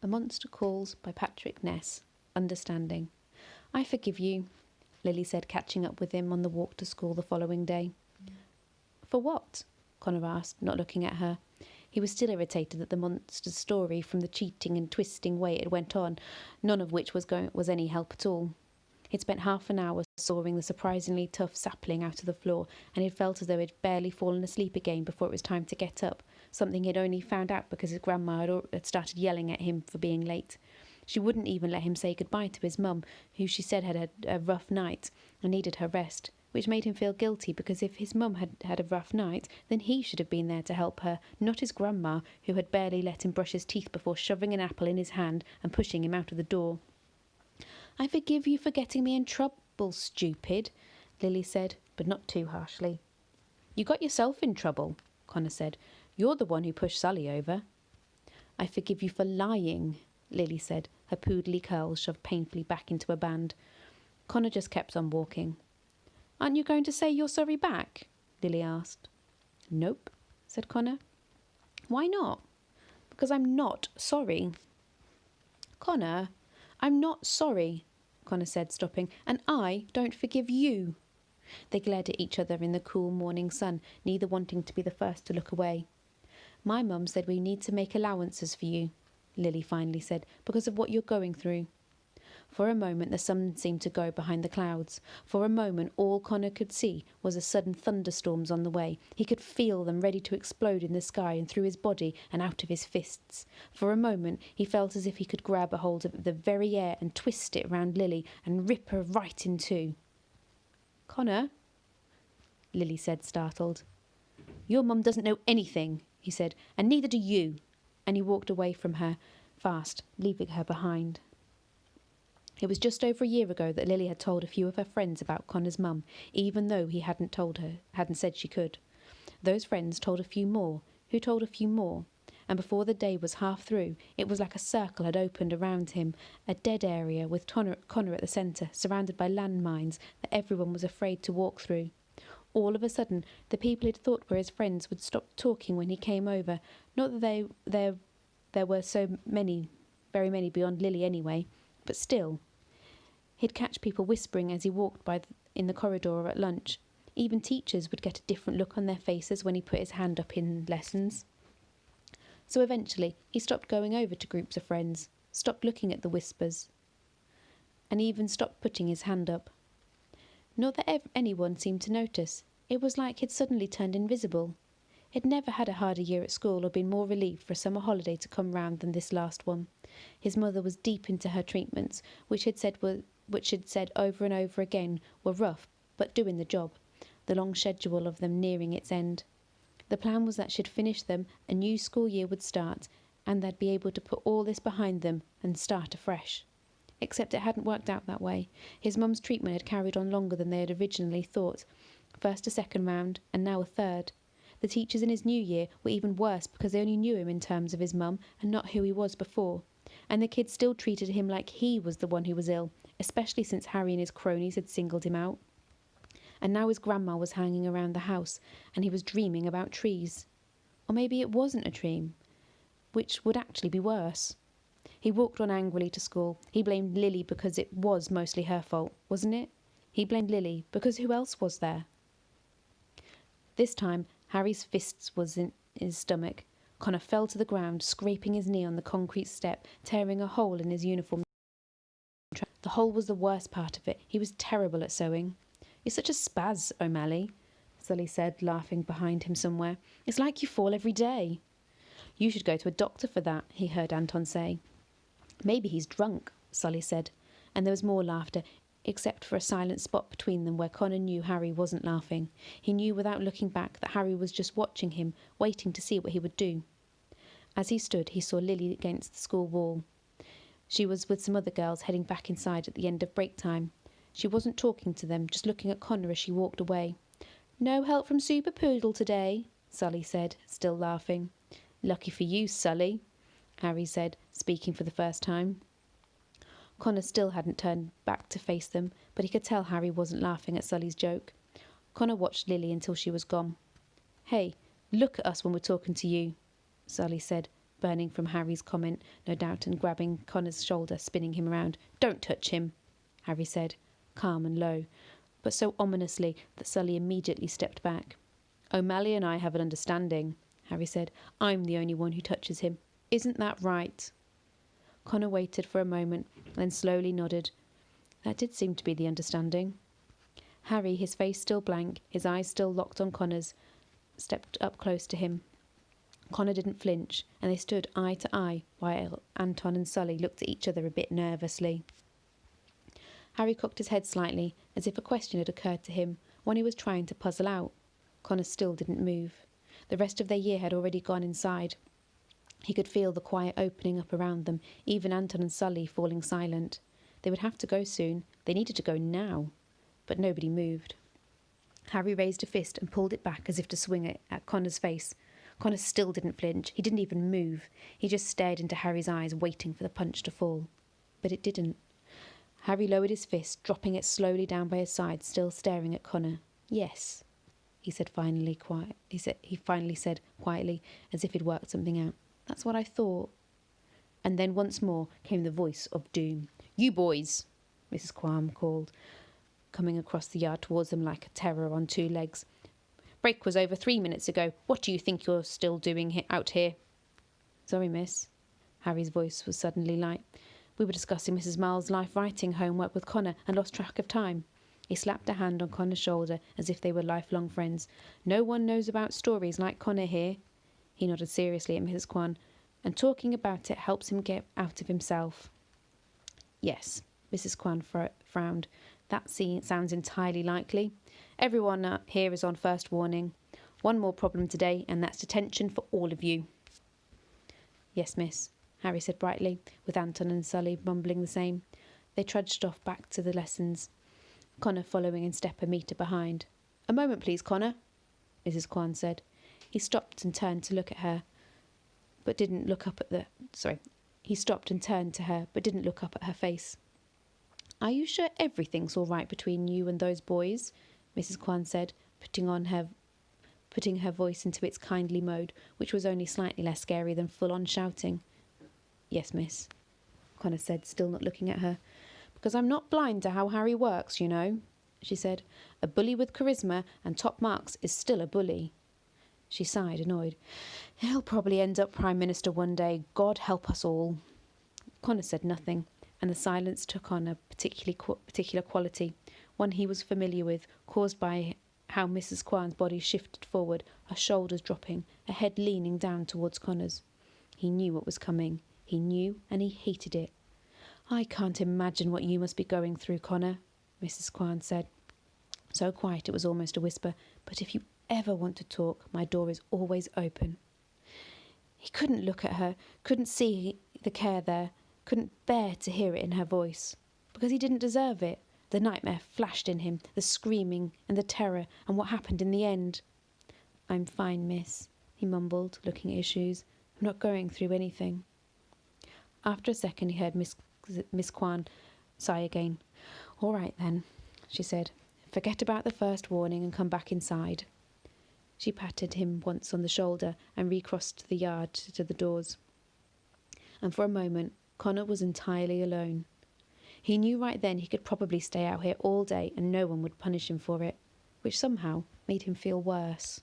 A Monster Calls by Patrick Ness. Understanding. I forgive you, Lily said, catching up with him on the walk to school the following day. For what? Connor asked, not looking at her. He was still irritated at the monster's story, from the cheating and twisting way it went on, none of which was any help at all. He'd spent half an hour sawing the surprisingly tough sapling out of the floor, and he'd felt as though he'd barely fallen asleep again before it was time to get up, something he'd only found out because his grandma had started yelling at him for being late. She wouldn't even let him say goodbye to his mum, who she said had a rough night and needed her rest, which made him feel guilty, because if his mum had had a rough night, then he should have been there to help her, not his grandma, who had barely let him brush his teeth before shoving an apple in his hand and pushing him out of the door. I forgive you for getting me in trouble, stupid, Lily said, but not too harshly. You got yourself in trouble, Connor said. You're the one who pushed Sally over. I forgive you for lying, Lily said, her poodly curls shoved painfully back into a band. Connor just kept on walking. Aren't you going to say you're sorry back? Lily asked. Nope, said Connor. Why not? Because I'm not sorry. Connor, I'm not sorry, Connor said, stopping, and I don't forgive you. They glared at each other in the cool morning sun, neither wanting to be the first to look away. My mum said we need to make allowances for you, Lily finally said, because of what you're going through. For a moment the sun seemed to go behind the clouds. For a moment all Connor could see was a sudden thunderstorms on the way. He could feel them ready to explode in the sky and through his body and out of his fists. For a moment he felt as if he could grab a hold of the very air and twist it round Lily and rip her right in two. Connor, Lily said, startled. Your mum doesn't know anything, he said, and neither do you. And he walked away from her fast, leaving her behind. It was just over a year ago that Lily had told a few of her friends about Connor's mum, even though he hadn't said she could. Those friends told a few more, who told a few more, and before the day was half through, it was like a circle had opened around him, a dead area with Connor at the centre, surrounded by landmines that everyone was afraid to walk through. All of a sudden, the people he'd thought were his friends would stop talking when he came over. Not that there were so many, very many beyond Lily anyway, but still. He'd catch people whispering as he walked by in the corridor or at lunch. Even teachers would get a different look on their faces when he put his hand up in lessons. So eventually he stopped going over to groups of friends, stopped looking at the whispers, and even stopped putting his hand up. Not that anyone seemed to notice. It was like he'd suddenly turned invisible. He'd never had a harder year at school or been more relieved for a summer holiday to come round than this last one. His mother was deep into her treatments, which she'd said over and over again were rough, but doing the job, the long schedule of them nearing its end. The plan was that she'd finish them, a new school year would start, and they'd be able to put all this behind them and start afresh. Except it hadn't worked out that way. His mum's treatment had carried on longer than they had originally thought. First a second round, and now a third. The teachers in his new year were even worse because they only knew him in terms of his mum and not who he was before. And the kids still treated him like he was the one who was ill, especially since Harry and his cronies had singled him out. And now his grandma was hanging around the house, and he was dreaming about trees. Or maybe it wasn't a dream, which would actually be worse. He walked on angrily to school. He blamed Lily because it was mostly her fault, wasn't it? He blamed Lily because who else was there? This time, Harry's fists was in his stomach. Connor fell to the ground, scraping his knee on the concrete step, tearing a hole in his uniform. The hole was the worst part of it. He was terrible at sewing. You're such a spaz, O'Malley, Sully said, laughing behind him somewhere. It's like you fall every day. You should go to a doctor for that, he heard Anton say. Maybe he's drunk, Sully said, and there was more laughter, except for a silent spot between them where Connor knew Harry wasn't laughing. He knew without looking back that Harry was just watching him, waiting to see what he would do. As he stood, he saw Lily against the school wall. She was with some other girls heading back inside at the end of break time. She wasn't talking to them, just looking at Connor as she walked away. No help from Super Poodle today, Sully said, still laughing. Lucky for you, Sully, Harry said, speaking for the first time. Connor still hadn't turned back to face them, but he could tell Harry wasn't laughing at Sully's joke. Connor watched Lily until she was gone. Hey, look at us when we're talking to you, Sully said, burning from Harry's comment, no doubt, and grabbing Connor's shoulder, spinning him around. "Don't touch him," Harry said, calm and low, but so ominously that Sully immediately stepped back. "O'Malley and I have an understanding," Harry said. "I'm the only one who touches him. Isn't that right?" Connor waited for a moment, then slowly nodded. That did seem to be the understanding. Harry, his face still blank, his eyes still locked on Connor's, stepped up close to him. Connor didn't flinch, and they stood eye to eye while Anton and Sully looked at each other a bit nervously. Harry cocked his head slightly, as if a question had occurred to him, one he was trying to puzzle out. Connor still didn't move. The rest of their year had already gone inside. He could feel the quiet opening up around them, even Anton and Sully falling silent. They would have to go soon. They needed to go now. But nobody moved. Harry raised a fist and pulled it back as if to swing it at Connor's face. Connor still didn't flinch. He didn't even move. He just stared into Harry's eyes, waiting for the punch to fall. But it didn't. Harry lowered his fist, dropping it slowly down by his side, still staring at Connor. "Yes," he said finally said quietly, as if he'd worked something out. "That's what I thought." And then once more came the voice of doom. "You boys," Mrs. Qualm called, coming across the yard towards them like a terror on two legs. "Break was over 3 minutes ago. What do you think you're still doing out here?" "Sorry, miss." Harry's voice was suddenly light. "We were discussing Mrs. Miles' life writing homework with Connor and lost track of time." He slapped a hand on Connor's shoulder as if they were lifelong friends. "No one knows about stories like Connor here." He nodded seriously at Mrs. Quan. "And talking about it helps him get out of himself." "Yes," Mrs. Quan frowned. "That sounds entirely likely. Everyone here is on first warning. One more problem today, and that's detention for all of you." "Yes, miss," Harry said brightly, with Anton and Sully mumbling the same. They trudged off back to the lessons, Connor following in step a metre behind. "A moment, please, Connor," Mrs. Quan said. He stopped and turned to look at her, but didn't look up at the... He stopped and turned to her, but didn't look up at her face. "Are you sure everything's all right between you and those boys?" Mrs. Quan said, putting her voice into its kindly mode, which was only slightly less scary than full-on shouting. "Yes, miss," Connor said, still not looking at her. "Because I'm not blind to how Harry works, you know," she said. "A bully with charisma and top marks is still a bully." She sighed, annoyed. "He'll probably end up Prime Minister one day. God help us all." Connor said nothing, and the silence took on a particular quality, one he was familiar with, caused by how Mrs. Quan's body shifted forward, her shoulders dropping, her head leaning down towards Connor's. He knew what was coming. He knew, and he hated it. "I can't imagine what you must be going through, Connor," Mrs. Quan said. So quiet it was almost a whisper. "But if you ever want to talk, my door is always open." He couldn't look at her, couldn't see the care there, couldn't bear to hear it in her voice, because he didn't deserve it. The nightmare flashed in him, the screaming and the terror, and what happened in the end. "I'm fine, miss," he mumbled, looking at his shoes. "I'm not going through anything." After a second he heard Miss Quan sigh again. "All right then," she said. "Forget about the first warning and come back inside." She patted him once on the shoulder and recrossed the yard to the doors. And for a moment Connor was entirely alone. He knew right then he could probably stay out here all day and no one would punish him for it, which somehow made him feel worse.